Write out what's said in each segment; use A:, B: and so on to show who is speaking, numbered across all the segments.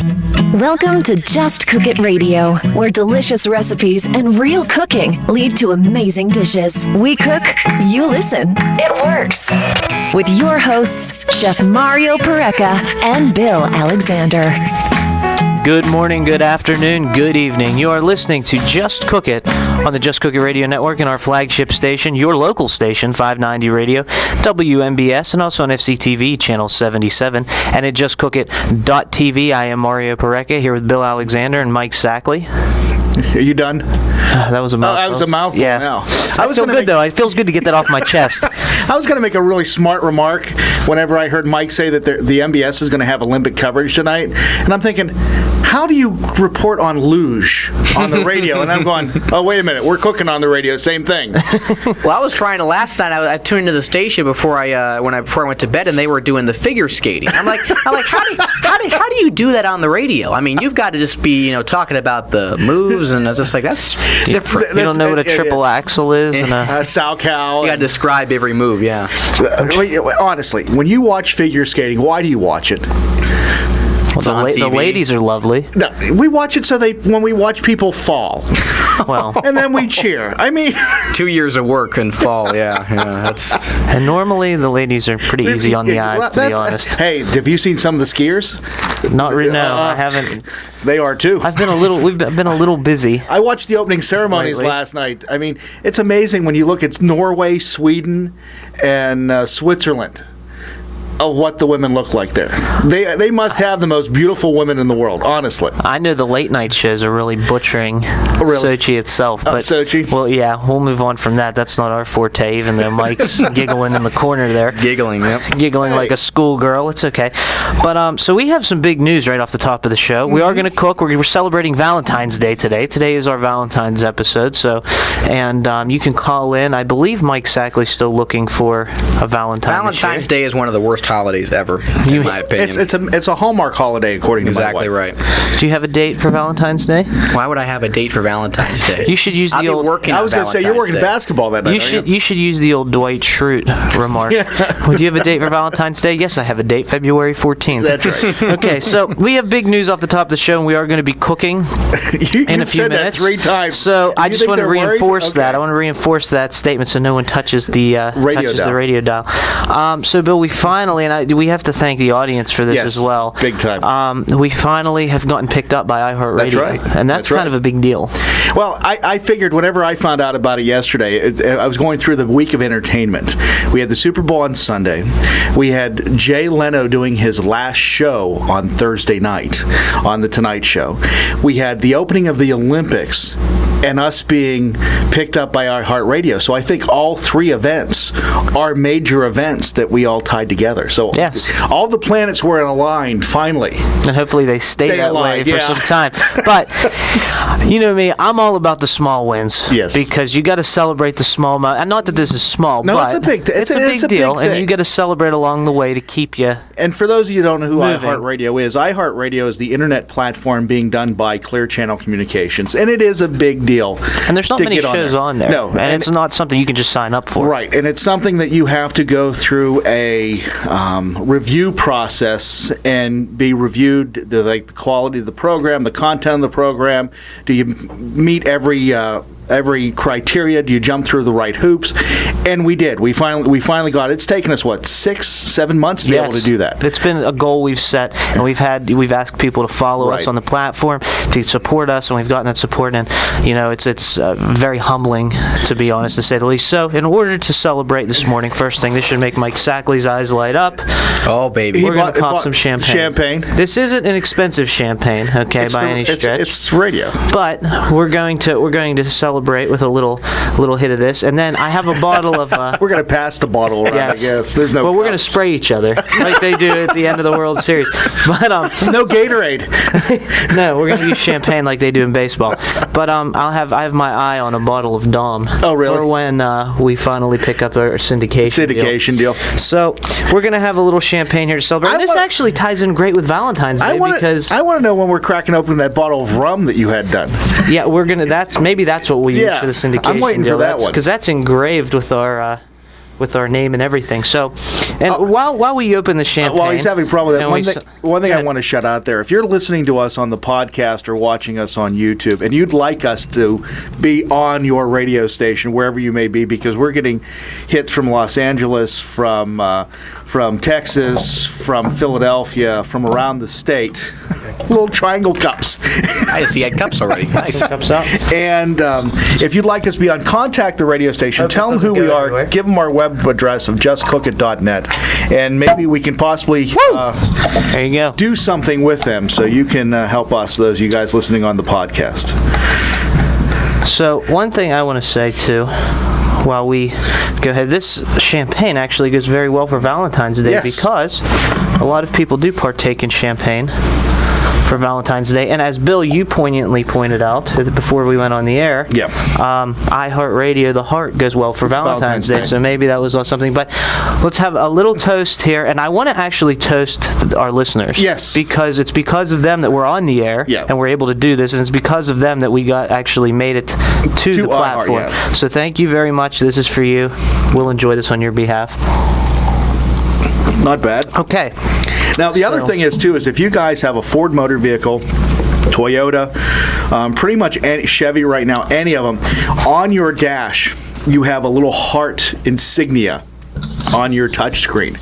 A: Welcome to Just Cook It Radio, where delicious recipes and real cooking lead to amazing dishes. We cook, you listen. It works. With your hosts, Chef Mario Pareca and Bill Alexander.
B: Good morning, good afternoon, good evening. You are listening to Just Cook It on the Just Cook It Radio Network and our flagship station, your local station, 590 Radio, WMBS, and also on FCTV, Channel 77, and at JustCookIt.tv. I am Mario Pareca here with Bill Alexander and Mike Sackley.
C: Are you done?
B: That was a mouthful.
C: That was a mouthful.
B: Yeah.
C: Now.
B: I feel good, though. It feels good to get that off my chest.
C: I was going to make a really smart remark whenever I heard Mike say that the MBS is going to have Olympic coverage tonight. And I'm thinking, how do you report on luge on the radio? And I'm going, oh, wait a minute. We're cooking on the radio. Same thing.
D: Well, I was trying to last night. I tuned into the station before I went to bed, and they were doing the figure skating. I'm like, how do you do that on the radio? I mean, you've got to just be, talking about the moves, and I was just like, that's different.
B: You don't know what a triple axel is and a
C: sow cow.
D: You got to describe every move, yeah.
C: Honestly, when you watch figure skating, why do you watch it?
B: Well, the ladies are lovely.
C: No, we watch it when we watch people fall.
B: Well,
C: and then we cheer. I mean,
D: 2 years of work and fall. Yeah, that's.
B: And normally the ladies are pretty easy on the eyes, to be honest.
C: Hey, have you seen some of the skiers?
B: Not really. No, I haven't.
C: They are too.
B: We've been a little busy.
C: I watched the opening ceremonies last night. I mean, it's amazing when you look at Norway, Sweden, and Switzerland. Of what the women look like there. They must have the most beautiful women in the world, honestly.
B: I know the late night shows are really butchering Sochi itself. But,
C: Sochi?
B: Well, yeah, we'll move on from that. That's not our forte, even though Mike's giggling in the corner there.
D: Giggling, yep.
B: Giggling like a schoolgirl. It's okay. But so we have some big news right off the top of the show. We are going to cook. We're celebrating Valentine's Day today. Today is our Valentine's episode. And you can call in. I believe Mike Sackley's still looking for a
D: Valentine's Day is one of the worst holidays ever, in my opinion.
C: It's a Hallmark holiday, according to my wife.
D: Exactly right.
B: Do you have a date for Valentine's Day?
D: Why would I have a date for Valentine's Day?
B: You should use the old.
C: I was going to say you're working basketball that night.
B: You should use the old Dwight Schrute remark. Well, do you have a date for Valentine's Day? Yes, I have a date, February 14th.
C: That's right.
B: Okay, so we have big news off the top of the show, and we are going to be cooking in a few minutes.
C: You've said that 3 times.
B: So I just want to reinforce that. I want to reinforce that statement so no one touches the radio dial. So Bill, we finally, and we have to thank the audience for this as well.
C: Big time.
B: We finally have gotten picked up by iHeartRadio.
C: That's right.
B: And that's kind of a big deal.
C: Well, I figured whenever I found out about it yesterday, I was going through the week of entertainment. We had the Super Bowl on Sunday. We had Jay Leno doing his last show on Thursday night on The Tonight Show. We had the opening of the Olympics and us being picked up by iHeartRadio. So I think all 3 events are major events that we all tied together. So all the planets were aligned, finally.
B: And hopefully they stay that way for some time. But, you know me, I'm all about the small wins.
C: Yes.
B: Because you got to celebrate the small, and not that this is small,
C: no,
B: but
C: it's a big
B: deal,
C: big
B: and you got to celebrate along the way to keep you.
C: And for those of you who don't know who
B: moving.
C: iHeartRadio is the internet platform being done by Clear Channel Communications, and it is a big deal.
B: And there's not many shows on there.
C: No,
B: and it's not something you can just sign up for.
C: Right, and it's something that you have to go through a review process and be reviewed, the quality of the program, the content of the program. Do you meet every criteria? Do you jump through the right hoops? And we did. We finally got it. It's taken us 6-7 months to be able to do that.
B: It's been a goal we've set, and we've asked people to follow us on the platform, to support us, and we've gotten that support. And it's very humbling, to be honest, to say the least. So in order to celebrate this morning, first thing, this should make Mike Sackley's eyes light up.
D: Oh baby,
B: we're going to pop some champagne. This isn't an expensive champagne, okay, by any stretch.
C: It's radio.
B: But we're going to celebrate with a little hit of this, and then I have a bottle of.
C: We're going to pass the bottle around.
B: Yes.
C: I guess there's no.
B: Well, we're going to spray each other like they do at the end of the World Series. But
C: no Gatorade.
B: No, we're going to use champagne like they do in baseball. But I have my eye on a bottle of Dom.
C: Oh, really?
B: For when we finally pick up our syndication
C: deal.
B: So we're going to have a little champagne here to celebrate. This actually ties in great with Valentine's Day because
C: I want to know when we're cracking open that bottle of rum that you had done.
B: Yeah, we're gonna. That's what we use for the syndication.
C: I'm waiting
B: deal.
C: For that one
B: because that's engraved with our with our name and everything. So, and while we open the champagne,
C: while he's having a problem with that, one thing I
B: ahead.
C: want to shout out there: if you're listening to us on the podcast or watching us on YouTube, and you'd like us to be on your radio station wherever you may be, because we're getting hits from Los Angeles, from Texas, from Philadelphia, from around the state. Little triangle cups.
D: I see. I had cups already. Nice.
B: Cups up.
C: And if you'd like us to be on, contact the radio station. Tell them who we are.
B: Anywhere.
C: Give them our web address of justcookit.net, and maybe we can possibly
B: There you go.
C: do something with them, so you can help us, those of you guys listening on the podcast.
B: So one thing I want to say too, while we go ahead, this champagne actually goes very well for Valentine's Day,
C: Yes.
B: because a lot of people do partake in champagne for Valentine's Day. And as Bill, you poignantly pointed out before we went on the air, iHeartRadio, the heart goes well for Valentine's Day. So maybe that was something. But let's have a little toast here. And I want to actually toast our listeners.
C: Yes.
B: Because it's because of them that we're on the air and we're able to do this. And it's because of them that we actually made it to the platform. So thank you very much. This is for you. We'll enjoy this on your behalf.
C: Not bad.
B: Okay.
C: Now, the other thing is, too, is if you guys have a Ford motor vehicle, Toyota, pretty much any Chevy right now, any of them, on your dash, you have a little heart insignia on your touchscreen.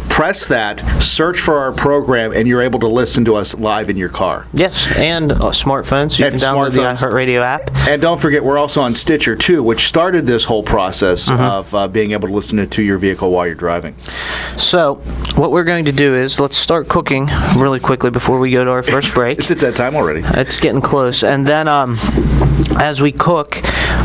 C: Press that, search for our program, and you're able to listen to us live in your car.
B: Yes, and smartphones. So you can download the iHeartRadio app.
C: And don't forget, we're also on Stitcher, too, which started this whole process of being able to listen to your vehicle while you're driving.
B: So what we're going to do is let's start cooking really quickly before we go to our first break.
C: It's at that time already.
B: It's getting close. And then as we cook,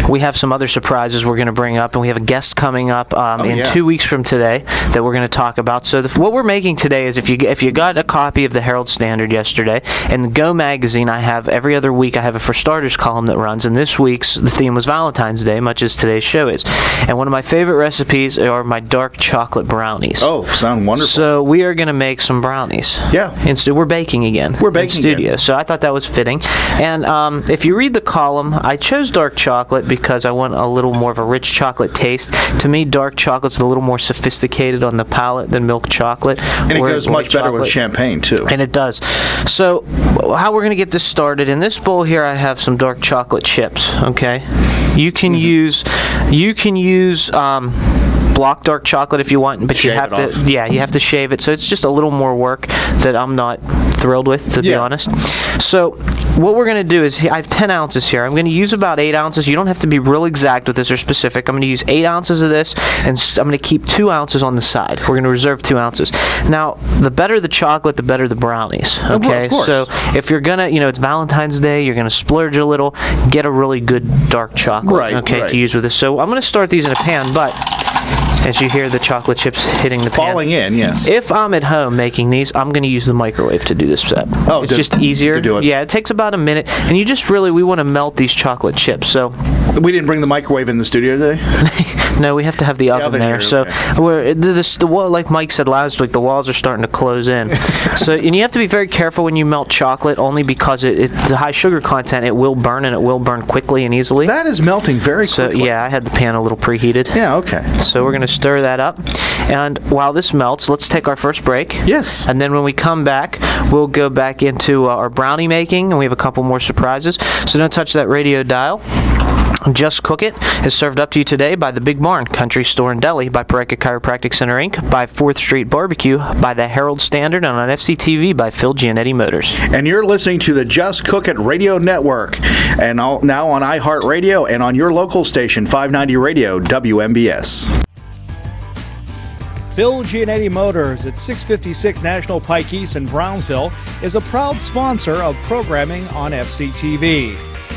B: we have some other surprises we're going to bring up, and we have a guest coming up in 2 weeks from today that we're going to talk about. So what we're making today is, if you got a copy of the Herald Standard yesterday, and the Go magazine, I have every other week I have a For Starters column that runs, and this week's the theme was Valentine's Day, much as today's show is. And one of my favorite recipes are my dark chocolate brownies.
C: Oh, sound wonderful.
B: So we are going to make some brownies.
C: Yeah.
B: We're baking again.
C: We're baking
B: in studio.
C: again.
B: So I thought that was fitting. And if you read the column, I chose dark chocolate because I want a little more of a rich chocolate taste. To me, dark chocolate's a little more sophisticated on the palate than milk chocolate.
C: And it goes much better with champagne, too.
B: And it does. So how we're going to get this started, in this bowl here I have some dark chocolate chips, okay? You can use block dark chocolate if you want, but you have to shave it. So it's just a little more work that I'm not thrilled with, to be honest. So what we're going to do is, I have 10 ounces here. I'm going to use about 8 ounces. You don't have to be real exact with this or specific. I'm going to use 8 ounces of this, and I'm going to keep 2 ounces on the side. We're going to reserve 2 ounces. Now, the better the chocolate, the better the brownies. Okay,
C: of course.
B: So if you're going to, it's Valentine's Day, you're going to splurge a little, get a really good dark chocolate, to use with this. So I'm going to start these in a pan, but as you hear the chocolate chips hitting the pan.
C: Falling in, yes.
B: If I'm at home making these, I'm going to use the microwave to do this step.
C: Oh,
B: it's just easier
C: to do it.
B: Yeah, it takes about a minute, and we want to melt these chocolate chips. So
C: we didn't bring the microwave in the studio today?
B: No, we have to have the oven there.
C: Here,
B: So like Mike said last week, the walls are starting to close in. And you have to be very careful when you melt chocolate, only because the high sugar content, it will burn, and it will burn quickly and easily.
C: That is melting very quickly.
B: So yeah, I had the pan a little preheated.
C: Yeah, okay.
B: So we're going to stir that up. And while this melts, let's take our first break.
C: Yes.
B: And then when we come back, we'll go back into our brownie making, and we have a couple more surprises. So don't touch that radio dial. Just Cook It is served up to you today by the Big Barn Country Store and Deli, by Pareca Chiropractic Center Inc., by 4th Street Barbecue, by the Herald Standard, and on FCTV by Phil Gianetti Motors.
C: And you're listening to the Just Cook It Radio Network, and now on iHeartRadio and on your local station, 590 Radio, WMBS. Phil Gianetti Motors at 656 National Pike East in Brownsville is a proud sponsor of programming on FCTV.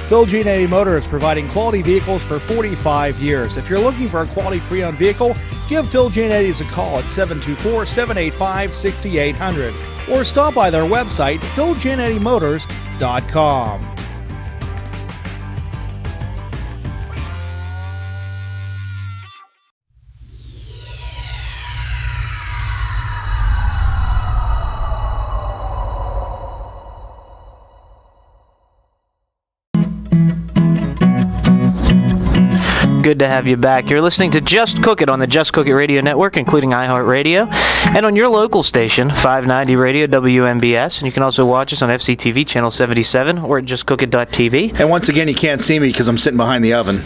C: Phil Gianetti Motors, providing quality vehicles for 45 years. If you're looking for a quality pre-owned vehicle, give Phil Gianetti's a call at 724-785-6800 or stop by their website, philgianettimotorz.com.
B: Good to have you back. You're listening to Just Cook It on the Just Cook It Radio Network, including iHeartRadio, and on your local station, 590 Radio WMBS. And you can also watch us on FCTV Channel 77 or at justcookit.tv.
C: And once again, you can't see me because I'm sitting behind the oven.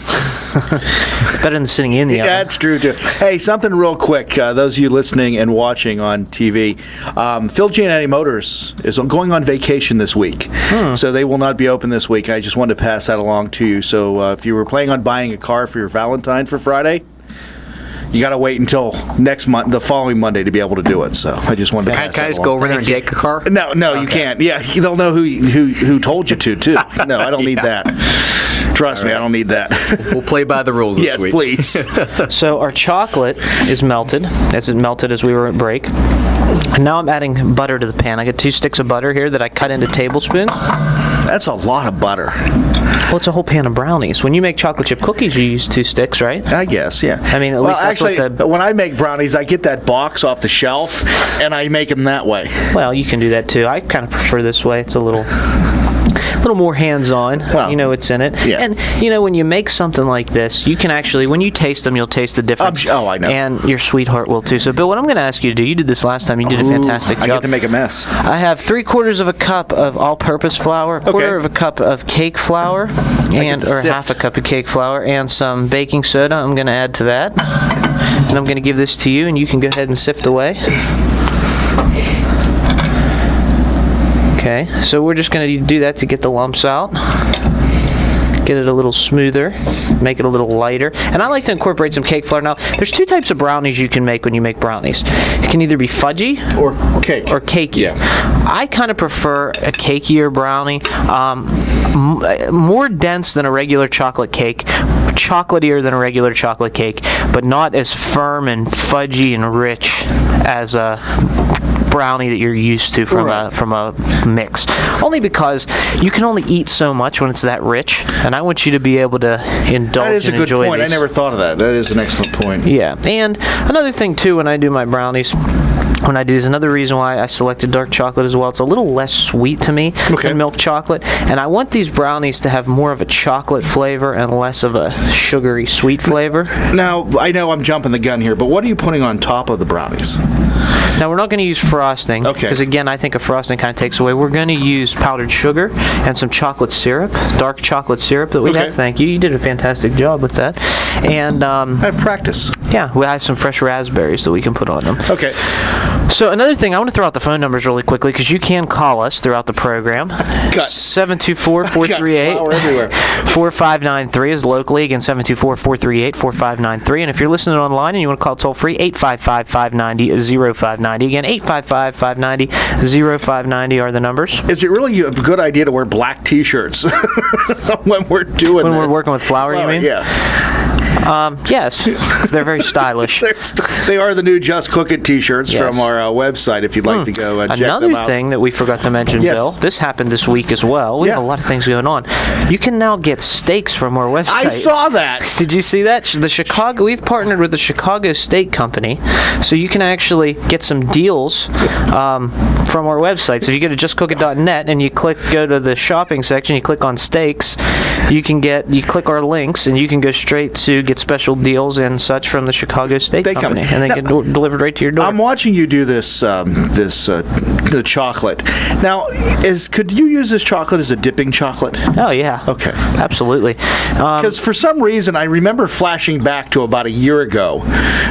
B: Better than sitting in the oven.
C: That's true, too. Hey, something real quick. Those of you listening and watching on TV, Phil Giannetti Motors is going on vacation this week. So they will not be open this week. I just wanted to pass that along to you. So if you were planning on buying a car for your Valentine for Friday, you got to wait until next month, the following Monday, to be able to do it. So I just wanted to pass that along.
D: Can I just go over there and take a car?
C: No, okay. You can't. Yeah, they'll know who told you to, too. No, I don't need that. Trust me, I don't need that.
D: We'll play by the rules this week.
C: Yes, please.
B: So our chocolate is melted, as it melted as we were at break. And now I'm adding butter to the pan. I got 2 sticks of butter here that I cut into tablespoons.
C: That's a lot of butter.
B: Well, it's a whole pan of brownies. When you make chocolate chip cookies, you use 2 sticks, right?
C: I guess, yeah.
B: I mean, at least that's
C: actually,
B: what
C: when I make brownies, I get that box off the shelf, and I make them that way.
B: Well, you can do that, too. I kind of prefer this way. It's a little more hands-on.
C: Well,
B: you know what's in it.
C: Yeah.
B: And, when you make something like this, you can actually, when you taste them, you'll taste the difference.
C: I know.
B: And your sweetheart will, too. So, Bill, what I'm going to ask you to do, you did this last time. You did a fantastic job.
C: I get to make a mess.
B: I have 3/4 of a cup of all-purpose flour, a quarter of a cup of cake flour, or half a cup of cake flour, and some baking soda. I'm going to add to that. And I'm going to give this to you, and you can go ahead and sift away. Okay, so we're just going to do that to get the lumps out. Get it a little smoother, make it a little lighter. And I like to incorporate some cake flour. Now, there's 2 types of brownies you can make when you make brownies. It can either be fudgy
C: or cake.
B: Or cakey.
C: Yeah.
B: I kind of prefer a cakier brownie, more dense than a regular chocolate cake, chocolatier than a regular chocolate cake, but not as firm and fudgy and rich as a brownie that you're used to from a mix. Only because you can only eat so much when it's that rich, and I want you to be able to indulge and enjoy
C: That is a good point.
B: these.
C: I never thought of that. That is an excellent point.
B: Yeah, and another thing too, when I do my brownies, is another reason why I selected dark chocolate as well. It's a little less sweet to me than milk chocolate, and I want these brownies to have more of a chocolate flavor and less of a sugary sweet flavor.
C: Now, I know I'm jumping the gun here, but what are you putting on top of the brownies?
B: Now, we're not going to use frosting, because again, I think a frosting kind of takes away. We're going to use powdered sugar and some chocolate syrup, dark chocolate syrup that we have. Thank you. You did a fantastic job with that. And
C: I have practice.
B: Yeah, we have some fresh raspberries that we can put on them.
C: Okay.
B: So another thing, I want to throw out the phone numbers really quickly because you can call us throughout the program. 724-438-4593 is locally. Again, 724-438-4593. And if you're listening online and you want to call toll free, 855-590-0590. Again, 855-590-0590 are the numbers.
C: Is it really a good idea to wear black T-shirts when we're doing
B: When we're working with flour, you mean?
C: Yeah.
B: Yes, they're very stylish.
C: They are the new Just Cook It T-shirts from our website. If you'd like to go check them out.
B: Another thing that we forgot to mention, Bill, this happened this week as well. We have a lot of things going on. You can now get steaks from our website.
C: I saw that.
B: Did you see that? We've partnered with the Chicago Steak Company, so you can actually get some deals from our website. So if you go to justcookit.net and you go to the shopping section, you click on steaks, you click our links, and you can go straight to get special deals and such from the Chicago Steak Company, and they get delivered right to your door.
C: I'm watching you do this the chocolate. Now, could you use this chocolate as a dipping chocolate?
B: Oh yeah.
C: Okay.
B: Absolutely.
C: Because for some reason, I remember flashing back to about a year ago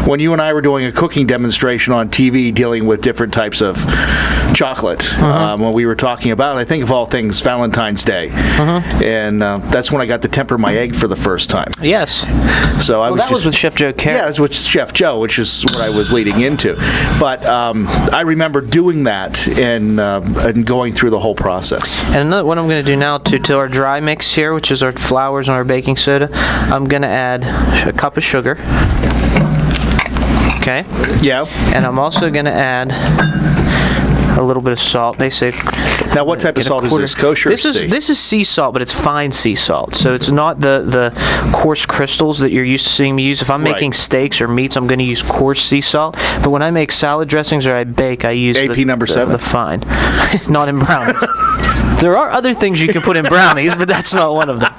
C: when you and I were doing a cooking demonstration on TV dealing with different types of chocolate. When we were talking about, I think of all things, Valentine's Day, and that's when I got to temper my egg for the first time.
B: Yes.
C: So
B: that was with Chef Joe Carey.
C: Yeah, it was with Chef Joe, which is what I was leading into. But I remember doing that and going through the whole process.
B: And what I'm going to do now to our dry mix here, which is our flours and our baking soda, I'm going to add a cup of sugar. Okay.
C: Yeah.
B: And I'm also going to add a little bit of salt. They say.
C: Now, what type of salt is this? Kosher?
B: This is sea salt, but it's fine sea salt. So it's not the coarse crystals that you're used to seeing me use. If I'm making steaks or meats, I'm going to use coarse sea salt. But when I make salad dressings or I bake, I use
C: AP number 7.
B: The fine. Not in brownies. There are other things you can put in brownies, but that's not one of them.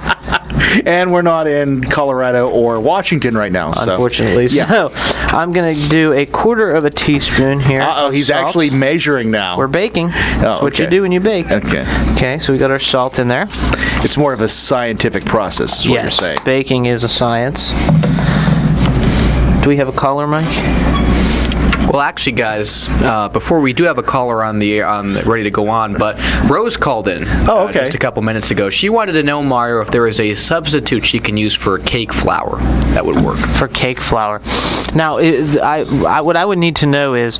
C: And we're not in Colorado or Washington right now. So.
B: Unfortunately.
C: Yeah.
B: So I'm going to do a quarter of a teaspoon here.
C: Uh-oh, he's
B: salt.
C: actually measuring now.
B: We're baking. That's what
C: okay.
B: you do when you bake.
C: Okay.
B: Okay, so we got our salt in there.
C: It's more of a scientific process, is what you're saying.
B: Baking is a science. Do we have a caller, Mike?
D: Well, actually, guys, before we do have a caller on ready to go on, but Rose called in just a couple minutes ago. She wanted to know, Mario, if there is a substitute she can use for cake flour that would work.
B: For cake flour. Now, what I would need to know is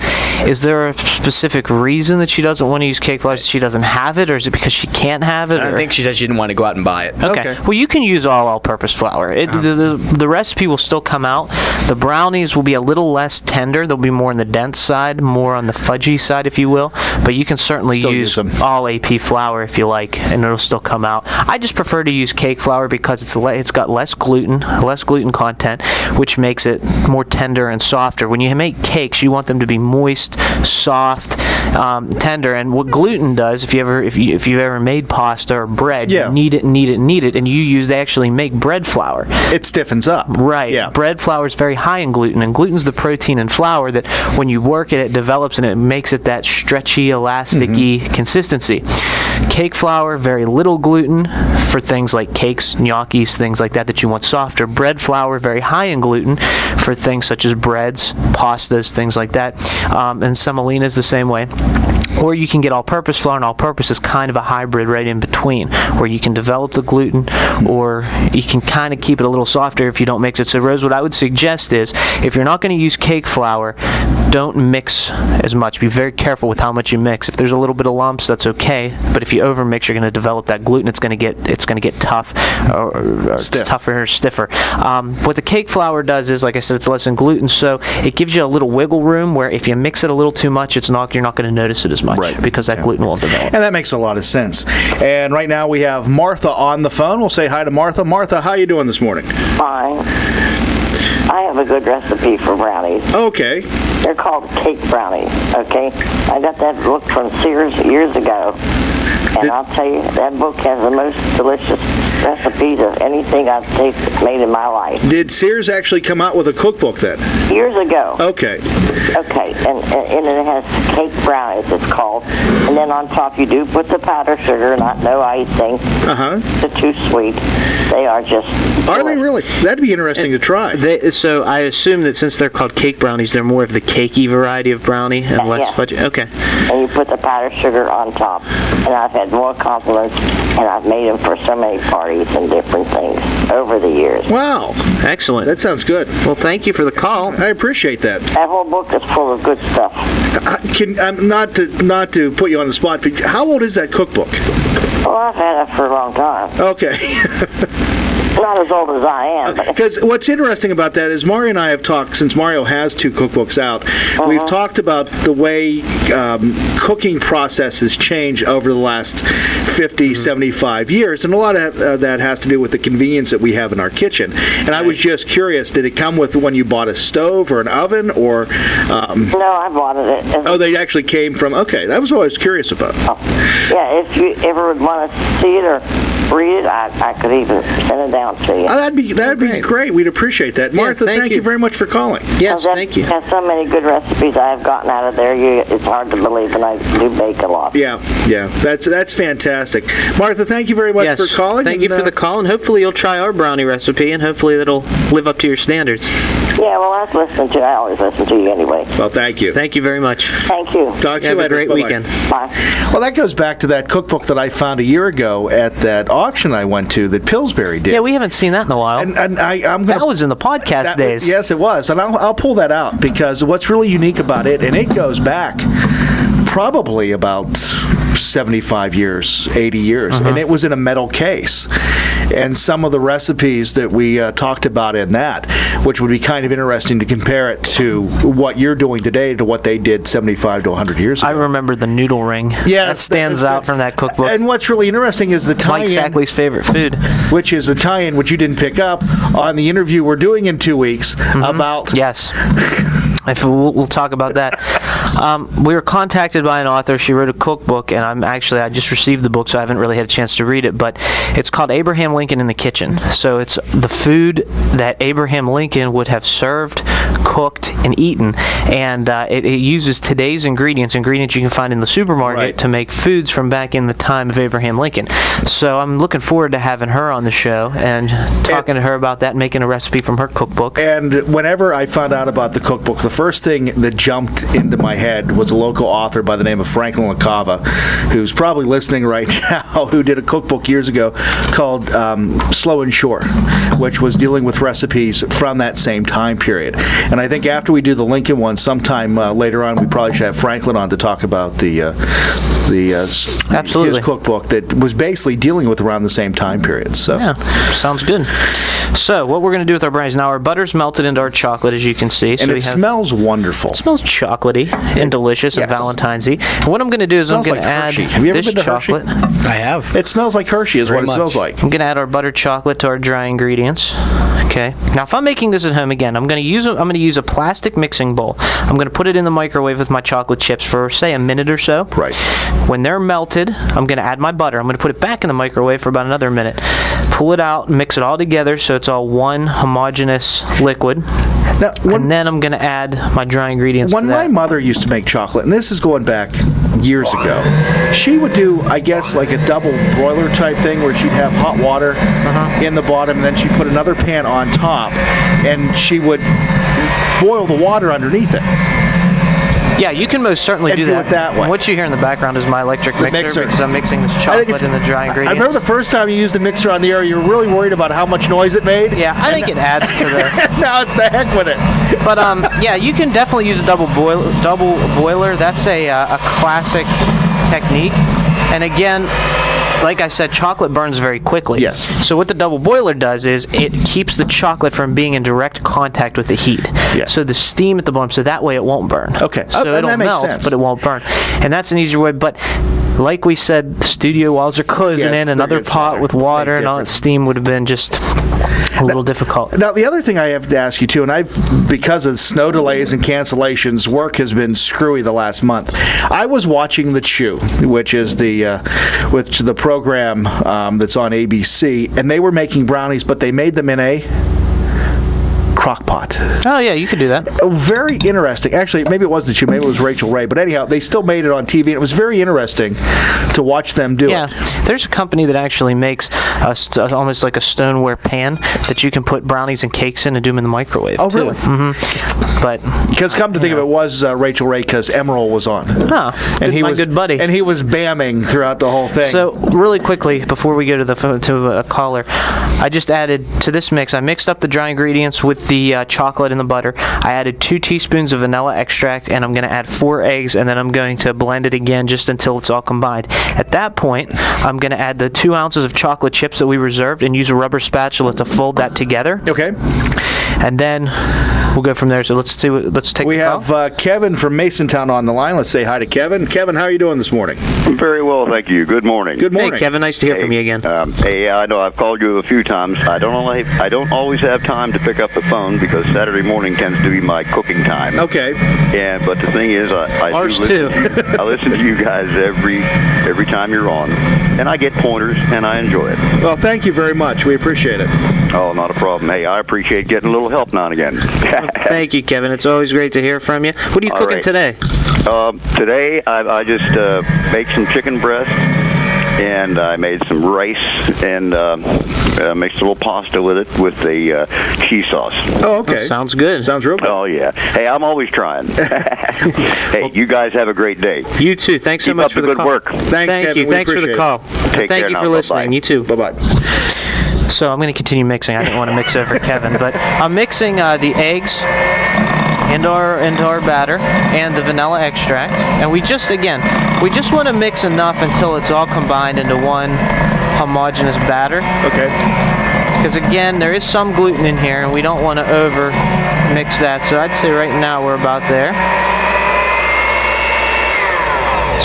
B: there a specific reason that she doesn't want to use cake flour? She doesn't have it, or is it because she can't have it?
D: I think she said she didn't want to go out and buy it.
B: Okay. Well, you can use all-purpose flour. The recipe will still come out. The brownies will be a little less tender. They'll be more on the dense side, more on the fudgy side, if you will. But you can certainly use all AP flour if you like, and it'll still come out. I just prefer to use cake flour because it's got less gluten content, which makes it more tender and softer. When you make cakes, you want them to be moist, soft, tender. And what gluten does, if you've ever made pasta or bread, you knead it, and they actually make bread flour.
C: It stiffens up.
B: Right.
C: Yeah.
B: Bread flour is very high in gluten, and gluten's the protein in flour that when you work it, it develops and it makes it that stretchy, elasticy consistency. Cake flour, very little gluten for things like cakes, gnocchis, things like that you want softer. Bread flour, very high in gluten for things such as breads, pastas, things like that. And semolina is the same way. Or you can get all-purpose flour, and all-purpose is kind of a hybrid right in between, where you can develop the gluten, or you can kind of keep it a little softer if you don't mix it. So, Rose, what I would suggest is, if you're not going to use cake flour, don't mix as much. Be very careful with how much you mix. If there's a little bit of lumps, that's okay. But if you overmix, you're going to develop that gluten. It's going to get tough, or tougher or stiffer. What the cake flour does is, like I said, it's less in gluten, so it gives you a little wiggle room where if you mix it a little too much, you're not going to notice it as much.
C: Right.
B: Because that gluten won't develop.
C: And that makes a lot of sense. And right now we have Martha on the phone. We'll say hi to Martha. Martha, how are you doing this morning?
E: Fine. I have a good recipe for brownies.
C: Okay.
E: They're called cake brownies, okay? I got that book from Sears years ago. And I'll tell you, that book has the most delicious recipes of anything I've made in my life.
C: Did Sears actually come out with a cookbook then?
E: Years ago.
C: Okay.
E: Okay, and it has cake brownies, it's called. And then on top you do put the powdered sugar, no icing.
C: Uh-huh.
E: They're too sweet. They are just...
C: Are they really? That'd be interesting to try.
B: So I assume that since they're called cake brownies, they're more of the cakey variety of brownie and less fudgy. Okay.
E: And you put the powdered sugar on top. And I've had more compliments, and I've made them for so many parties and different things over the years.
C: Wow.
B: Excellent.
C: That sounds good.
B: Well, thank you for the call.
C: I appreciate that.
E: That whole book is full of good stuff.
C: Not to put you on the spot, but how old is that cookbook?
E: Well, I've had it for a long time.
C: Okay.
E: Not as old as I am.
C: Because what's interesting about that is Mario and I have talked, since Mario has 2 cookbooks out, we've talked about the way cooking processes change over the last 50, 75 years, and a lot of that has to do with the convenience that we have in our kitchen. And I was just curious, did it come with when you bought a stove or an oven, or...
E: No, I bought it.
C: Oh, they actually came from... Okay, that was what I was curious about.
E: Yeah, if you ever would want to see it or read it, I could even send it down to you.
C: Oh, that'd be great. We'd appreciate that. Martha,
B: thank
C: thank you very much for calling.
B: Yes, thank you.
E: Has so many good recipes I have gotten out of there. It's hard to believe, and I do bake a lot.
C: Yeah, that's fantastic. Martha, thank you very much for calling.
B: Thank you for the call, and hopefully you'll try our brownie recipe, and hopefully that'll live up to your standards.
E: Yeah, well, I always listen to you anyway.
C: Well, thank you.
B: Thank you very much.
E: Thank you.
C: Talk to you later.
B: Have a great weekend.
E: Bye.
C: Well, that goes back to that cookbook that I found a year ago at that auction I went to that Pillsbury did.
B: Yeah, we haven't seen that in a while.
C: And I'm gonna,
B: that was in the podcast days.
C: Yes, it was. And I'll pull that out because what's really unique about it, and it goes back probably about 75 years, 80 years, and it was in a metal case. And some of the recipes that we talked about in that, which would be kind of interesting to compare it to what you're doing today to what they did 75 to 100 years ago.
B: I remember the noodle ring.
C: Yeah,
B: that stands out from that cookbook.
C: And what's really interesting is the tie-in.
B: Mike Sackley's favorite food.
C: Which is the tie-in, which you didn't pick up, on the interview we're doing in 2 weeks about...
B: Yes. We'll talk about that. We were contacted by an author. She wrote a cookbook, and I just received the book, so I haven't really had a chance to read it, but it's called Abraham Lincoln in the Kitchen. So it's the food that Abraham Lincoln would have served, cooked, and eaten, and it uses today's ingredients you can find in the supermarket to make foods from back in the time of Abraham Lincoln. So I'm looking forward to having her on the show and talking to her about that and making a recipe from her cookbook.
C: And whenever I found out about the cookbook, the first thing that jumped into my head was a local author by the name of Franklin LaCava, who's probably listening right now, who did a cookbook years ago called Slow and Sure, which was dealing with recipes from that same time period. And I think after we do the Lincoln one, sometime later on, we probably should have Franklin on to talk about his cookbook that was basically dealing with around the same time period. So
B: yeah, sounds good. So what we're going to do with our brownies now, our butter's melted into our chocolate, as you can see. So
C: and it smells wonderful.
B: It smells chocolatey and delicious and Valentine-y. And what I'm going to do is I'm going to add this chocolate.
D: I have.
C: It smells like Hershey is what it smells like.
B: I'm going to add our buttered chocolate to our dry ingredients. Okay. Now, if I'm making this at home again, I'm going to use a plastic mixing bowl. I'm going to put it in the microwave with my chocolate chips for, say, a minute or so.
C: Right.
B: When they're melted, I'm going to add my butter. I'm going to put it back in the microwave for about another minute. Pull it out, mix it all together so it's all one homogeneous liquid. Now, and then I'm going to add my dry ingredients.
C: When my mother used to make chocolate, and this is going back years ago, she would do, I guess, like a double broiler type thing where she'd have hot water in the bottom, and then she'd put another pan on top, and she would boil the water underneath it.
B: Yeah, you can most certainly do that.
C: It that way.
B: What you hear in the background is my electric mixer because I'm mixing this chocolate and the dry ingredients.
C: I remember the first time you used the mixer on the air, you were really worried about how much noise it made.
B: Yeah, I think it adds to the...
C: Now it's the heck with it.
B: But yeah, you can definitely use a double boiler. That's a classic technique. And again, like I said, chocolate burns very quickly.
C: Yes.
B: So what the double boiler does is it keeps the chocolate from being in direct contact with the heat.
C: Yes.
B: So the steam at the bottom, so that way it won't burn.
C: Okay.
B: So it'll
C: that makes
B: melt,
C: sense.
B: but it won't burn. And that's an easier way. But like we said, the studio walls are closing in. Another pot with water and all that steam would have been just a little difficult.
C: Now, the other thing I have to ask you, too, and because of snow delays and cancellations, work has been screwy the last month. I was watching The Chew, which is the program that's on ABC, and they were making brownies, but they made them in a crock pot.
B: Oh, yeah, you could do that.
C: Very interesting. Actually, maybe it wasn't you, maybe it was Rachel Ray, but anyhow, they still made it on TV, and it was very interesting to watch them do it.
B: Yeah, there's a company that actually makes almost like a stoneware pan that you can put brownies and cakes in and do them in the microwave.
C: Oh,
B: too.
C: really?
B: Mm-hmm. But
C: because come to think of it, it was Rachel Ray because Emerald was on.
B: Oh,
C: and
B: my good buddy.
C: And he was bamming throughout the whole thing.
B: So really quickly, before we go to a caller, I just added to this mix, I mixed up the dry ingredients with the chocolate and the butter. I added 2 teaspoons of vanilla extract, and I'm going to add 4 eggs, and then I'm going to blend it again just until it's all combined. At that point, I'm going to add the 2 ounces of chocolate chips that we reserved and use a rubber spatula to fold that together.
C: Okay.
B: And then we'll go from there. So let's take the call.
C: We have Kevin from Masontown on the line. Let's say hi to Kevin. Kevin, how are you doing this morning?
F: Very well, thank you. Good morning.
C: Good morning.
B: Hey, Kevin. Nice to hear from you again.
F: Hey, I know I've called you a few times. I don't always have time to pick up the phone because Saturday morning tends to be my cooking time.
C: Okay.
F: But the thing is, I listen to you guys every time you're on, and I get pointers, and I enjoy it.
C: Well, thank you very much. We appreciate it.
F: Oh, not a problem. Hey, I appreciate getting a little help now and again.
B: Well, thank you, Kevin. It's always great to hear from you. What are you cooking today?
F: Today, I just baked some chicken breast, and I made some rice, and mixed a little pasta with it with the cheese sauce.
C: Oh, okay.
B: Sounds good.
C: Sounds real good.
F: Oh, yeah. Hey, I'm always trying. Hey, you guys have a great day.
B: You too. Thanks so much for the call.
F: Keep up the good work.
C: Thanks,
B: Thank
C: Kevin.
B: you. Thanks for the call.
F: Take care
B: Thank you
F: now.
B: for listening.
F: Bye-bye.
B: You too.
C: Bye-bye.
B: So I'm going to continue mixing. I didn't want to mix over Kevin, but I'm mixing the eggs into our batter and the vanilla extract, and we just want to mix enough until it's all combined into one homogeneous batter.
C: Okay.
B: Because again, there is some gluten in here, and we don't want to over mix that. So I'd say right now we're about there.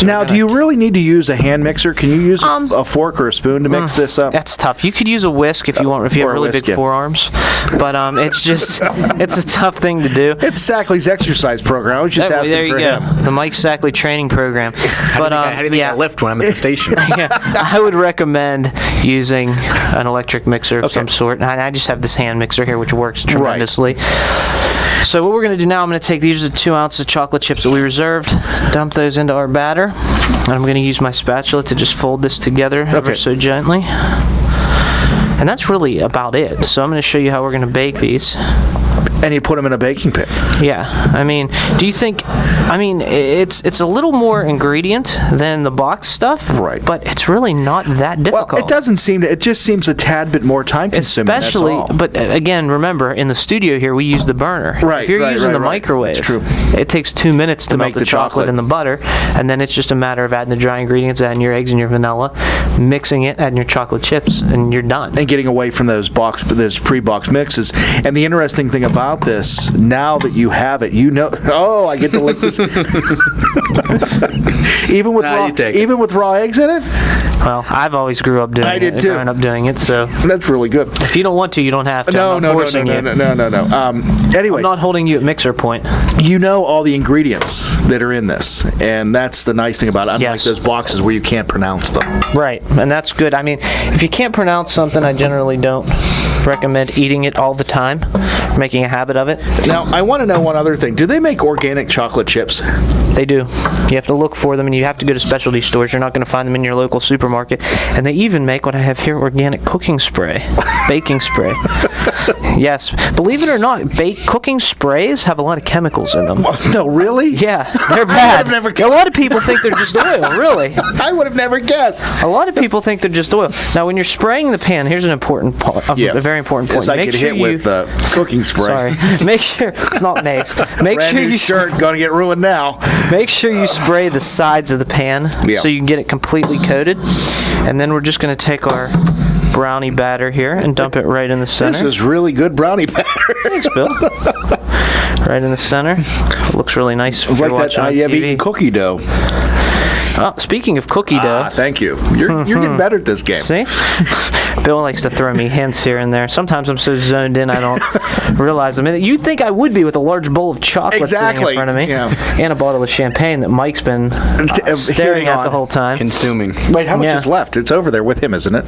C: Now, do you really need to use a hand mixer? Can you use a fork or a spoon to mix this up?
B: That's tough. You could use a whisk if you want, if you have really big forearms. But it's a tough thing to do.
C: It's Sackley's exercise program. I was just asking for him.
B: There you go. The Mike Sackley training program. But
D: how do you think I lift when I'm at the station?
B: Yeah, I would recommend using an electric mixer of some sort. I just have this hand mixer here, which works tremendously. Right. So what we're going to do now, I'm going to take these are the 2 ounces of chocolate chips that we reserved, dump those into our batter, and I'm going to use my spatula to just fold this together ever so gently. And that's really about it. So I'm going to show you how we're going to bake these.
C: And you put them in a baking pan.
B: Yeah. I mean, do you think... I mean, it's a little more ingredient than the box stuff. Right. But it's really not that difficult.
C: Well, it doesn't seem to... It just seems a tad bit more time-consuming,
B: especially,
C: that's all.
B: But again, remember, in the studio here, we use the burner.
C: Right,
B: if you're using the microwave,
C: it's true.
B: It takes 2 minutes to melt the chocolate and the butter, and then it's just a matter of adding the dry ingredients, adding your eggs and your vanilla, mixing it, adding your chocolate chips, and you're done.
C: And getting away from those pre-box mixes. And the interesting thing about this, now that you have it, you know... Oh, I get to lick this. even with raw eggs in it?
B: Well, I've always grown up doing it, so...
C: That's really good.
B: If you don't want to, you don't have to.
C: No. Anyway.
B: I'm not holding you at mixer point.
C: You know all the ingredients that are in this, and that's the nice thing about it, unlike those boxes where you can't pronounce them.
B: Right, and that's good. I mean, if you can't pronounce something, I generally don't recommend eating it all the time, making a habit of it.
C: Now, I want to know one other thing. Do they make organic chocolate chips?
B: They do. You have to look for them, and you have to go to specialty stores. You're not going to find them in your local supermarket. And they even make what I have here, organic cooking spray, baking spray. Yes. Believe it or not, cooking sprays have a lot of chemicals in them.
C: No, really?
B: Yeah, they're bad. A lot of people think they're just oil, really.
C: I would have never guessed.
B: A lot of people think they're just oil. Now, when you're spraying the pan, here's an important point, a very important point.
C: I get hit with cooking spray.
B: Sorry. Make sure it's not mace. Make
C: Brand
B: sure
C: new shirt going to get ruined now.
B: Make sure you spray the sides of the pan so you can get it completely coated. And then we're just going to take our brownie batter here and dump it right in the center.
C: This is really good brownie batter.
B: Thanks, Bill. Right in the center. It looks really nice if you're watching on TV.
C: You have eaten cookie dough.
B: Oh, speaking of cookie dough.
C: Thank you. You're getting better at this game.
B: See? Bill likes to throw me hints here and there. Sometimes I'm so zoned in I don't realize them. You'd think I would be with a large bowl of chocolate sitting in front of me. Yeah. And a bottle of champagne that Mike's been staring at the whole time.
D: Consuming.
C: Wait, how much is left? It's over there with him, isn't it?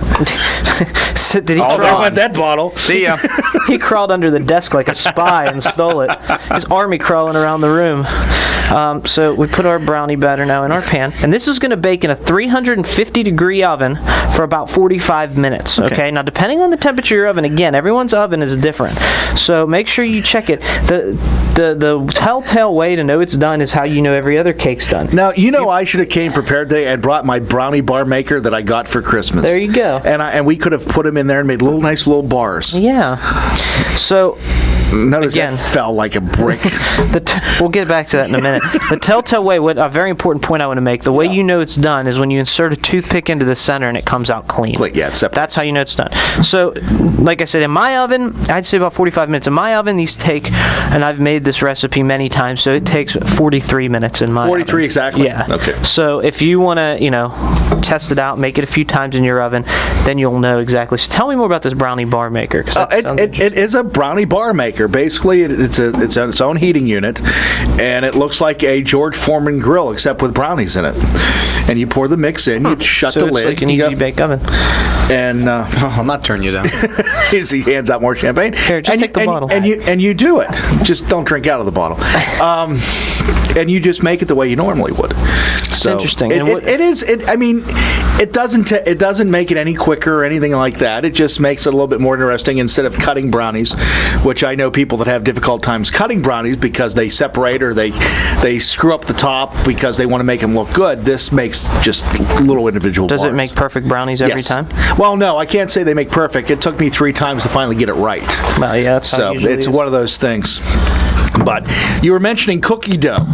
B: Did he
C: there went that bottle.
D: See ya.
B: He crawled under the desk like a spy and stole it. His army crawling around the room. So we put our brownie batter now in our pan. And this is going to bake in a 350-degree oven for about 45 minutes. Okay. Now, depending on the temperature of your oven, again, everyone's oven is different. So make sure you check it. The telltale way to know it's done is how you know every other cake's done.
C: Now, I should have came prepared today and brought my brownie bar maker that I got for Christmas.
B: There you go.
C: And we could have put them in there and made nice little bars.
B: Yeah. So...
C: Notice that fell like a brick.
B: We'll get back to that in a minute. The telltale way, a very important point I want to make, the way you know it's done is when you insert a toothpick into the center and it comes out clean. That's how you know it's done. So, like I said, in my oven, I'd say about 45 minutes. In my oven, these take, and I've made this recipe many times, so it takes 43 minutes in my
C: 43
B: oven.
C: Exactly?
B: Yeah.
C: Okay.
B: So if you want to, test it out, make it a few times in your oven, then you'll know exactly. So tell me more about this brownie bar maker.
C: It is a brownie bar maker. Basically, it's its own heating unit, and it looks like a George Foreman grill, except with brownies in it. And you pour the mix in, you shut the lid.
B: So it's like an easy bake oven.
C: And
D: I'm not turning you down.
C: He hands out more champagne.
B: Here, just take the bottle.
C: And you do it. Just don't drink out of the bottle. And you just make it the way you normally would.
B: It's interesting.
C: It doesn't make it any quicker or anything like that. It just makes it a little bit more interesting. Instead of cutting brownies, which I know people that have difficult times cutting brownies because they separate or they screw up the top because they want to make them look good. This makes just little individual bars.
B: Does it make perfect brownies every time?
C: Well, no, I can't say they make perfect. It took me 3 times to finally get it right.
B: Well, yeah, that's how it usually
C: it's one of those things. But you were mentioning cookie dough.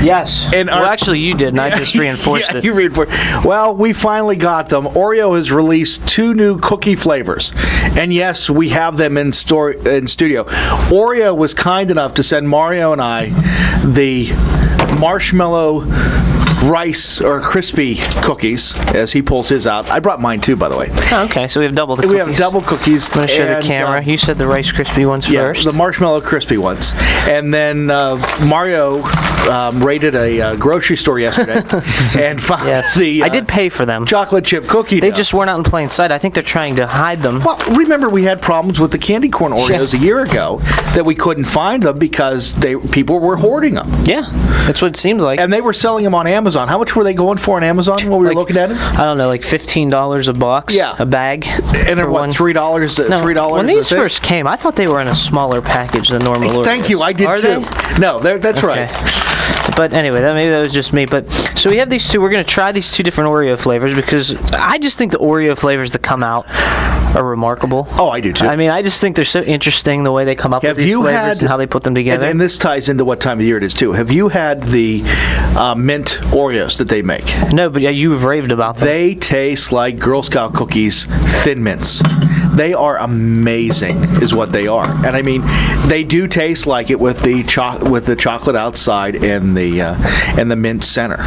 B: Yes. Actually, you did, and I just reinforced it.
C: You reinforced. Well, we finally got them. Oreo has released 2 new cookie flavors, and yes, we have them in studio. Oreo was kind enough to send Mario and I the marshmallow rice or crispy cookies as he pulls his out. I brought mine too, by the way.
B: Oh, okay, so we have double the cookies.
C: We have double cookies.
B: I'm going to show the camera. You said the Rice Krispie ones first.
C: The marshmallow crispy ones. And then Mario raided a grocery store yesterday and found the
B: I did pay for them.
C: chocolate chip cookie
B: They
C: dough.
B: just weren't out in plain sight. I think they're trying to hide them.
C: Well, remember we had problems with the candy corn Oreos a year ago that we couldn't find them because people were hoarding them.
B: Yeah, that's what it seems like.
C: And they were selling them on Amazon. How much were they going for on Amazon when we were looking at it?
B: I don't know, like $15 a box.
C: Yeah.
B: A bag.
C: And they're what, $3?
B: No,
C: $3
B: when
C: a
B: these
C: thing?
B: first came, I thought they were in a smaller package than normal Oreos.
C: Thank you, I did
B: Are
C: too.
B: They?
C: No, that's right.
B: But anyway, maybe that was just me. But so we have these two. We're going to try these two different Oreo flavors because I just think the Oreo flavors that come out are remarkable.
C: Oh, I do too.
B: I mean, I just think they're so interesting the way they come up with these flavors and how they put them together.
C: And this ties into what time of year it is too. Have you had the mint Oreos that they make?
B: No, but you've raved about them.
C: They taste like Girl Scout cookies, Thin Mints. They are amazing, is what they are. And I mean, they do taste like it with the chocolate outside and the mint center.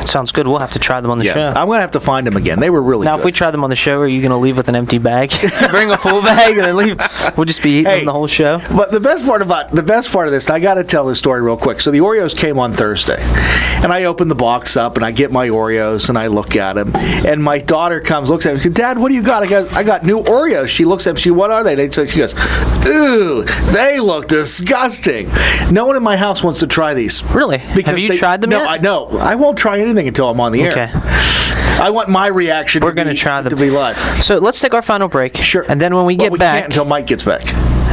B: Sounds good. We'll have to try them on the show.
C: I'm gonna have to find them again. They were really
B: now,
C: good.
B: if we try them on the show, are you gonna leave with an empty bag? Bring a full bag and then leave. We'll just be eating them the whole show.
C: But the best part of this, I got to tell this story real quick. So the Oreos came on Thursday, and I open the box up and I get my Oreos and I look at them, and my daughter comes, looks at me, she goes, "Dad, what do you got?" I got new Oreos. She looks at me, what are they? So she goes, "Ooh, they look disgusting." No one in my house wants to try these.
B: Really? Have you tried them yet?
C: No, I won't try anything until I'm on the air.
B: Okay.
C: I want my reaction.
B: We're going to try them
C: to be live.
B: So let's take our final break.
C: Sure.
B: And then when we get back,
C: can't until Mike gets back.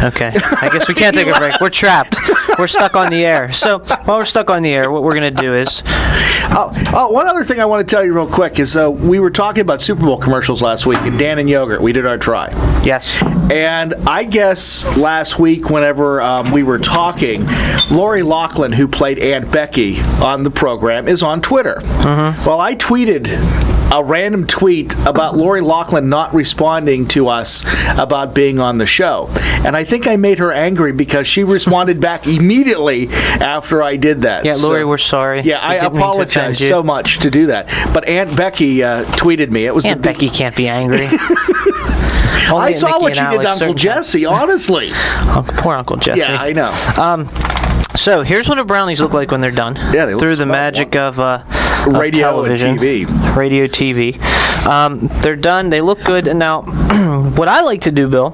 B: Okay. I guess we can't take a break. We're trapped. We're stuck on the air. So while we're stuck on the air, what we're going to do is...
C: one other thing I want to tell you real quick is we were talking about Super Bowl commercials last week, and Dan and Yogurt, we did our try.
B: Yes.
C: And I guess last week, whenever we were talking, Lori Loughlin, who played Aunt Becky on the program, is on Twitter. Mm-hmm. Well, I tweeted a random tweet about Lori Loughlin not responding to us about being on the show. And I think I made her angry because she responded back immediately after I did that.
B: Yeah, Lori, we're sorry.
C: Yeah, I apologize so much to do that. But Aunt Becky tweeted me.
B: Aunt Becky can't be angry.
C: I saw what she did to Uncle Jesse, honestly.
B: Poor Uncle Jesse.
C: Yeah, I know.
B: So here's what the brownies look like when they're done.
C: Yeah, they look
B: through the magic of
C: radio
B: television,
C: and TV.
B: Radio, TV. They're done. They look good. And now, what I like to do, Bill,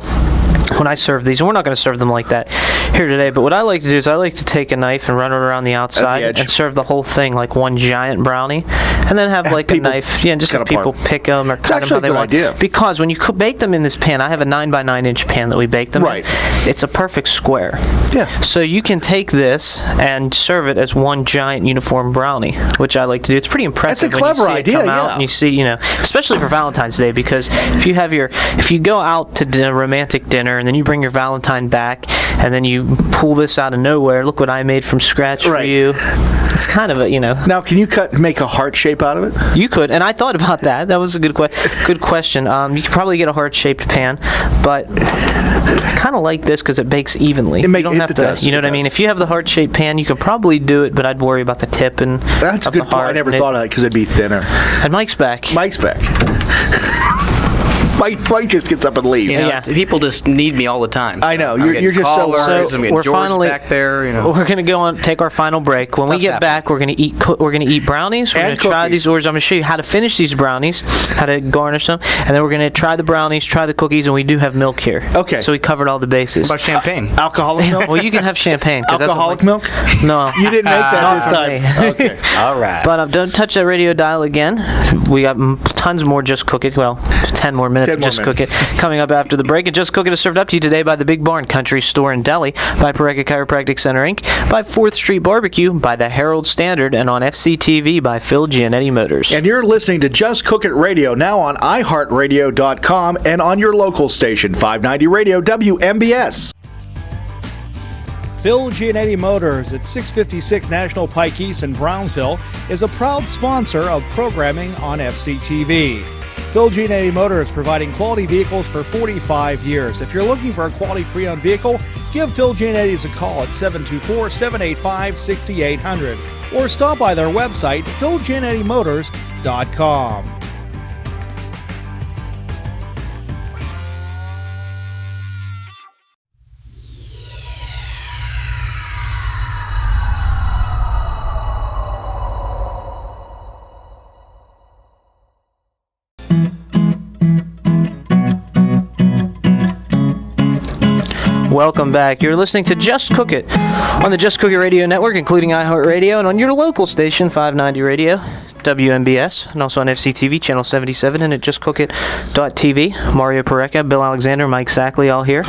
B: when I serve these, and we're not going to serve them like that here today, but what I like to do is I like to take a knife and run it around the outside and serve the whole thing like one giant brownie, and then have like a knife, just let people pick them or cut them how they want. Idea. Because when you bake them in this pan, I have a 9x9 inch pan that we bake them in. It's a perfect square.
C: Yeah.
B: So you can take this and serve it as one giant uniform brownie, which I like to do. It's pretty impressive.
C: That's a clever
B: when you see
C: idea.
B: It come out and you see, especially for Valentine's Day, because if you go out to a romantic dinner and then you bring your Valentine back and then you pull this out of nowhere, look what I made from scratch for you. It's kind of a,
C: Now, can you make a heart shape out of it?
B: You could, and I thought about that. That was a good question. You could probably get a heart-shaped pan, but I kind of like this because it bakes evenly. You don't have to, you know what I mean? If you have the heart-shaped pan, you could probably do it, but I'd worry about the tip and
C: that's a good point. I never thought of that because it'd be thinner.
B: And Mike's back.
C: Mike just gets up and leaves.
D: People just need me all the time.
C: I know. You're just
D: callers,
C: so.
D: I'm
B: we're
D: George
B: finally
D: back there.
B: We're gonna go on take our final break. When we get back, we're gonna eat brownies. We're gonna try these Oreos. I'm gonna show you how to finish these brownies, how to garnish them, and then we're gonna try the brownies, try the cookies, and we do have milk here.
C: Okay.
B: So we covered all the bases.
D: What about champagne?
C: Alcoholic milk?
B: Well, you can have champagne.
C: Alcoholic milk?
B: No.
C: You didn't make that this time. Okay.
D: All right.
B: But don't touch that radio dial again. We got tons more Just Cook It. Well, 10 more minutes of Just Cook It coming up after the break. And Just Cook It is served up to you today by the Big Barn Country Store and Deli, by Pareca Chiropractic Center, Inc., by 4th Street Barbecue, by the Herald Standard, and on FCTV by Phil Gianetti Motors.
C: And you're listening to Just Cook It Radio now on iHeartRadio.com and on your local station, 590 Radio WMBS. Phil Gianetti Motors at 656 National Pike East in Brownsville is a proud sponsor of programming on FCTV. Phil Gianetti Motors providing quality vehicles for 45 years. If you're looking for a quality pre-owned vehicle,
G: give Phil Giannetti's a call at 724-785-6800 or stop by their website, philgiannettimotorz.com.
B: Welcome back. You're listening to Just Cook It on the Just Cook It Radio Network, including iHeartRadio, and on your local station, 590 Radio, WMBS, and also on FCTV, Channel 77, and at justcookit.tv. Mario Pareca, Bill Alexander, Mike Sackley, all here.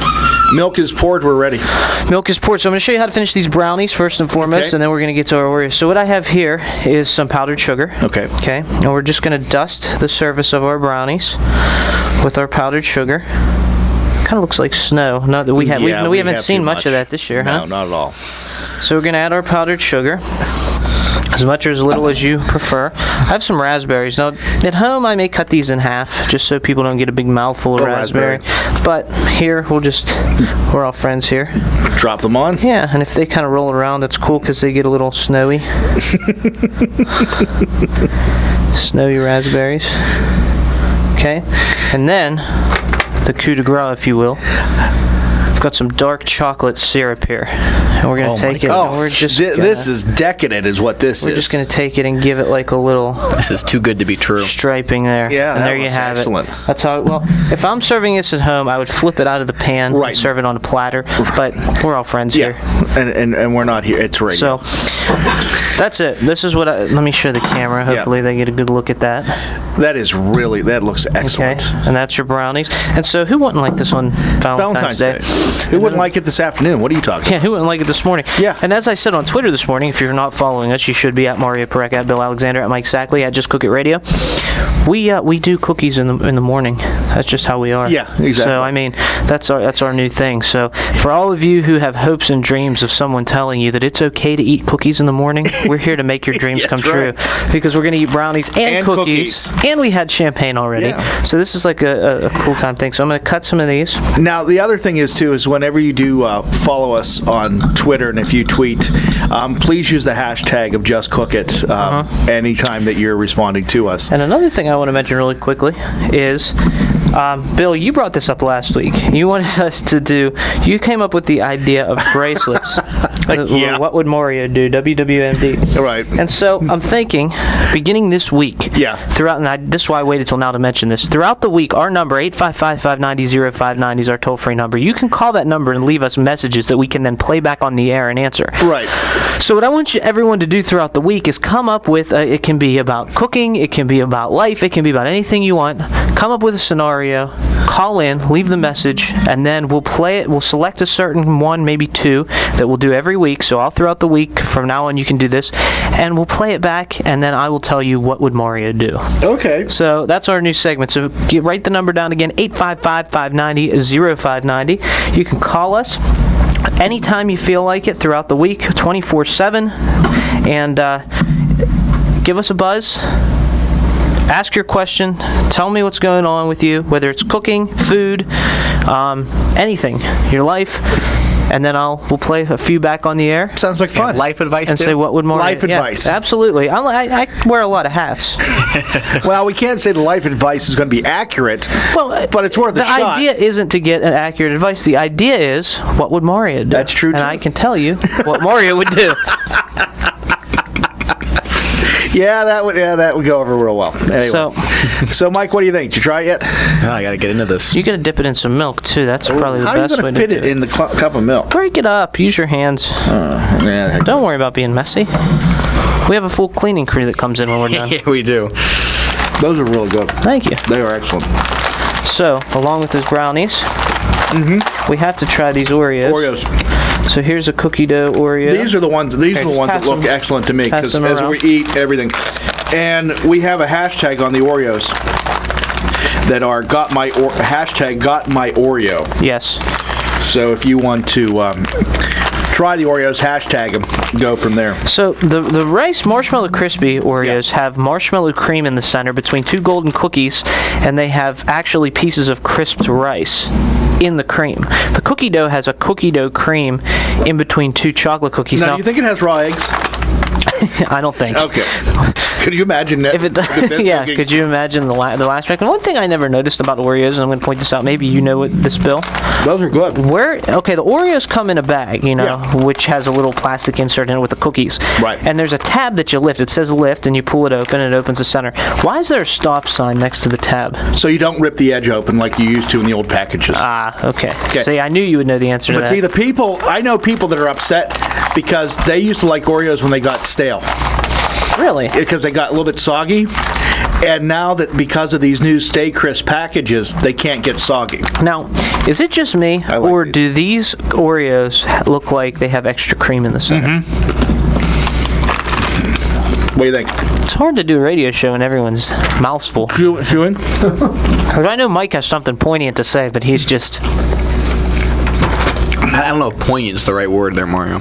C: Milk is poured. We're ready.
B: Milk is poured. So I'm going to show you how to finish these brownies first and foremost, and then we're going to get to our Oreos. So what I have here is some powdered sugar.
C: Okay.
B: Okay. And we're just going to dust the surface of our brownies with our powdered sugar. Kind of looks like snow. Not that we haven't seen much of that this year,
C: no,
B: huh?
C: No, not at all.
B: So we're going to add our powdered sugar, as much or as little as you prefer. I have some raspberries. Now, at home, I may cut these in half, just so people don't get a big mouthful of raspberry. But here, we're all friends here.
C: Drop them on?
B: Yeah, and if they kind of roll around, that's cool because they get a little snowy. Snowy raspberries. Okay, and then the coup de grace, if you will. I've got some dark chocolate syrup here, and we're gonna take it. We're just
C: this is decadent, is what this is.
B: We're just gonna take it and give it like a little.
D: This is too good to be true.
B: Striping there.
C: Yeah,
B: and
C: that
B: there you have
C: excellent.
B: it. That's how. Well, if I'm serving this at home, I would flip it out of the pan and serve it on a platter. But we're all friends here.
C: and we're not here. It's regular.
B: So that's it. This is what let me show the camera. Hopefully they get a good look at that.
C: That looks excellent.
B: Okay, and that's your brownies. And so who wouldn't like this on Valentine's Day?
C: Who wouldn't like it this afternoon? What are you talking about?
B: Yeah, who wouldn't like it this morning?
C: Yeah.
B: And as I said on Twitter this morning, if you're not following us, you should be at Mario Pareca, at Bill Alexander, at Mike Sackley, at Just Cook It Radio. We do cookies in the morning. That's just how we are.
C: Yeah, exactly.
B: So I mean, that's our new thing. So for all of you who have hopes and dreams of someone telling you that it's okay to eat cookies in the morning, we're here to make your dreams come true. Because we're going to eat brownies and cookies, and we had champagne already.
C: Yeah.
B: So this is like a cool time thing. So I'm going to cut some of these.
C: Now the other thing is whenever you do follow us on Twitter, and if you tweet, please use the hashtag of Just Cook It anytime that you're responding to us.
B: And another thing I want to mention really quickly is, Bill, you brought this up last week. You wanted us to you came up with the idea of bracelets. What would Mario do? WWMD.
C: Right.
B: And so I'm thinking, beginning this week, this is why I waited till now to mention this. Throughout the week, our number, 855-590-0590 is our toll-free number. You can call that number and leave us messages that we can then play back on the air and answer.
C: Right.
B: So what I want everyone to do throughout the week is come up with, it can be about cooking, it can be about life, it can be about anything you want. Come up with a scenario, call in, leave the message, and then we'll play it. We'll select a certain one, maybe two, that we'll do every week. So all throughout the week, from now on, you can do this, and we'll play it back, and then I will tell you what would Mario do.
C: Okay.
B: So that's our new segment. So write the number down again, 855-590-0590. You can call us anytime you feel like it throughout the week, 24/7, and give us a buzz. Ask your question. Tell me what's going on with you, whether it's cooking, food, anything, your life. And then we'll play a few back on the air.
C: Sounds like fun.
D: And life advice
B: and
D: too?
B: Say what would Mario...
C: Life advice.
B: Absolutely. I wear a lot of hats.
C: Well, we can't say the life advice is going to be accurate, but it's worth a shot.
B: The idea isn't to get an accurate advice. The idea is, what would Mario do?
C: That's true, too.
B: And I can tell you what Mario would do.
C: Yeah, that would go over real well. Anyway. So Mike, what do you think? Did you try it yet?
D: Oh, I got to get into this.
B: You got to dip it in some milk too. That's probably the
C: best
B: way
C: to do it. How are you going to fit it in the cup of milk?
B: Break it up. Use your hands. Don't worry about being messy. We have a full cleaning crew that comes in when we're done.
D: Yeah, we do.
C: Those are really good.
B: Thank you.
C: They are excellent.
B: So, along with those brownies, we have to try these Oreos. So here's a cookie dough Oreo.
C: These are the ones that look excellent to me, because as we eat everything. And we have a hashtag on the Oreos that are hashtag got my Oreo.
B: Yes.
C: So if you want to try the Oreos, hashtag them, go from there.
B: So the Rice Marshmallow Crispy Oreos have marshmallow cream in the center between two golden cookies, and they have actually pieces of crisped rice. in the cream. The cookie dough has a cookie dough cream in between two chocolate cookies.
C: Now, do you think it has raw eggs?
B: I don't think.
C: Okay. Could you imagine that?
B: If it does, yeah, could you imagine the last pack? And one thing I never noticed about Oreos, and I'm going to point this out, maybe you know what this, Bill.
C: Those are good.
B: Okay, the Oreos come in a bag, which has a little plastic insert in it with the cookies.
C: Right.
B: And there's a tab that you lift. It says lift, and you pull it open, and it opens the center. Why is there a stop sign next to the tab?
C: So you don't rip the edge open like you used to in the old packages.
B: Okay. See, I knew you would know the answer to that.
C: But see, I know people that are upset because they used to like Oreos when they got stale.
B: Really?
C: Because they got a little bit soggy. And now that because of these new Stay Crisp packages, they can't get soggy.
B: Now, is it just me, or do these Oreos look like they have extra cream in the center?
C: What do you think?
B: It's hard to do a radio show and everyone's mouth's full.
C: Chewing?
B: Because I know Mike has something poignant to say, but he's just...
D: I don't know if poignant is the right word there, Mario.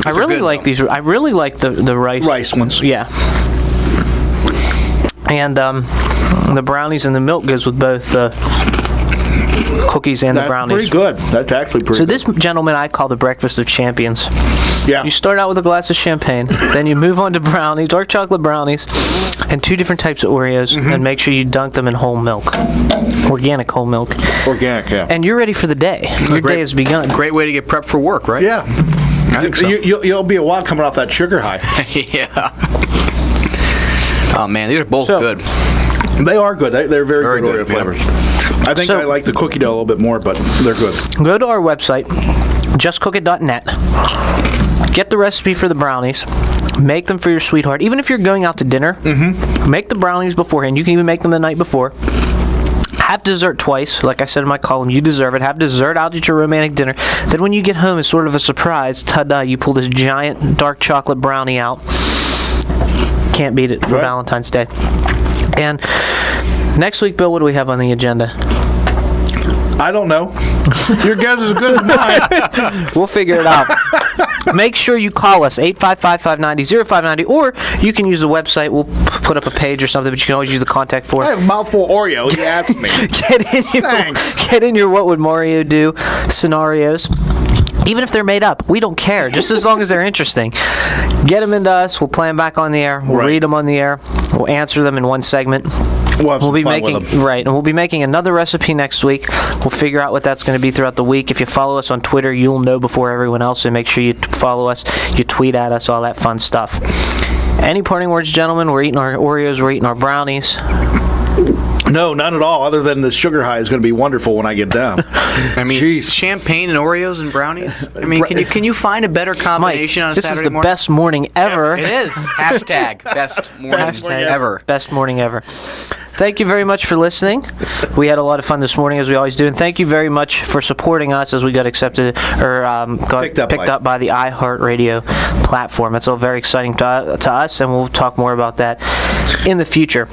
B: I really like these. I really like the rice
C: ones.
B: Yeah. And the brownies and the milk goes with both the cookies and the brownies.
C: That's pretty good. That's actually pretty good.
B: So this, gentleman, I call the breakfast of champions.
C: Yeah.
B: You start out with a glass of champagne, then you move on to brownies, dark chocolate brownies, and 2 different types of Oreos, and make sure you dunk them in whole milk. Organic whole milk.
C: Organic, yeah.
B: And you're ready for the day. Your day has begun.
D: Great way to get prepped for work, right?
C: Yeah.
D: I think so.
C: You'll be a while coming off that sugar high.
D: Yeah. Oh, man, these are both good.
C: They are good. They're very good Oreo flavors. I think I like the cookie dough a little bit more, but they're good.
B: Go to our website, justcookit.net. Get the recipe for the brownies. Make them for your sweetheart. Even if you're going out to dinner, make the brownies beforehand. You can even make them the night before. Have dessert twice. Like I said in my column, you deserve it. Have dessert out at your romantic dinner. Then when you get home, it's sort of a surprise. Ta-da, you pull this giant dark chocolate brownie out. Can't beat it for Valentine's Day. And next week, Bill, what do we have on the agenda?
C: I don't know. Your guess is as good as mine.
B: We'll figure it out. Make sure you call us, 855-590-0590, or you can use the website. We'll put up a page or something, but you can always use the contact form.
C: I have a mouthful of Oreo. He asked me.
B: Get in your What Would Mario Do scenarios. Even if they're made up, we don't care, just as long as they're interesting. Get them into us. We'll play them back on the air. We'll read them on the air. We'll answer them in one segment.
C: We'll be making
B: and we'll be making another recipe next week. We'll figure out what that's going to be throughout the week. If you follow us on Twitter, you'll know before everyone else. So make sure you follow us, you tweet at us, all that fun stuff. Any parting words, gentlemen? We're eating our Oreos. We're eating our brownies.
C: No, none at all, other than the sugar high is going to be wonderful when I get down.
D: I mean, champagne and Oreos and brownies? I mean, can you find a better combination on a Saturday morning?
B: This is the best morning ever.
D: It is. Hashtag best morning ever.
B: Best morning ever. Thank you very much for listening. We had a lot of fun this morning, as we always do, and thank you very much for supporting us as we got accepted or picked up by the iHeartRadio platform. It's all very exciting to us, and we'll talk more about that in the future.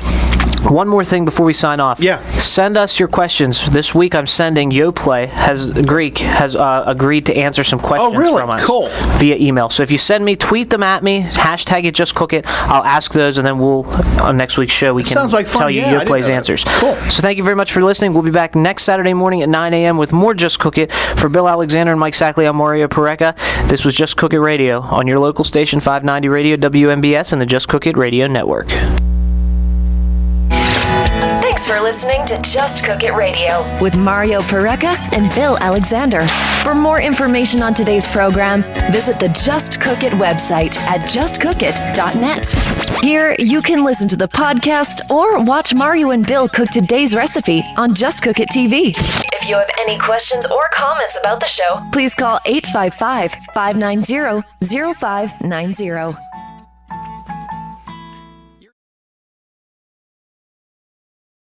B: One more thing before we sign off.
C: Yeah.
B: Send us your questions. This week I'm sending YoPlay has agreed to answer some questions from us.
C: Cool.
B: Via email. So if you send me, tweet them at me, hashtag it just cook it. I'll ask those, and then we'll on next week's show we can tell you YoPlay's answers.
C: Cool.
B: So thank you very much for listening. We'll be back next Saturday morning at 9 a.m. with more Just Cook It. For Bill Alexander and Mike Sackley, I'm Mario Pareca. This was Just Cook It Radio on your local station 590 Radio WMBS and the Just Cook It Radio Network.
A: Thanks for listening to Just Cook It Radio with Mario Pareca and Bill Alexander. For more information on today's program, visit the Just Cook It website at justcookit.net. Here, you can listen to the podcast or watch Mario and Bill cook today's recipe on Just Cook It TV. If you have any questions or comments about the show, please call 855-590-0590.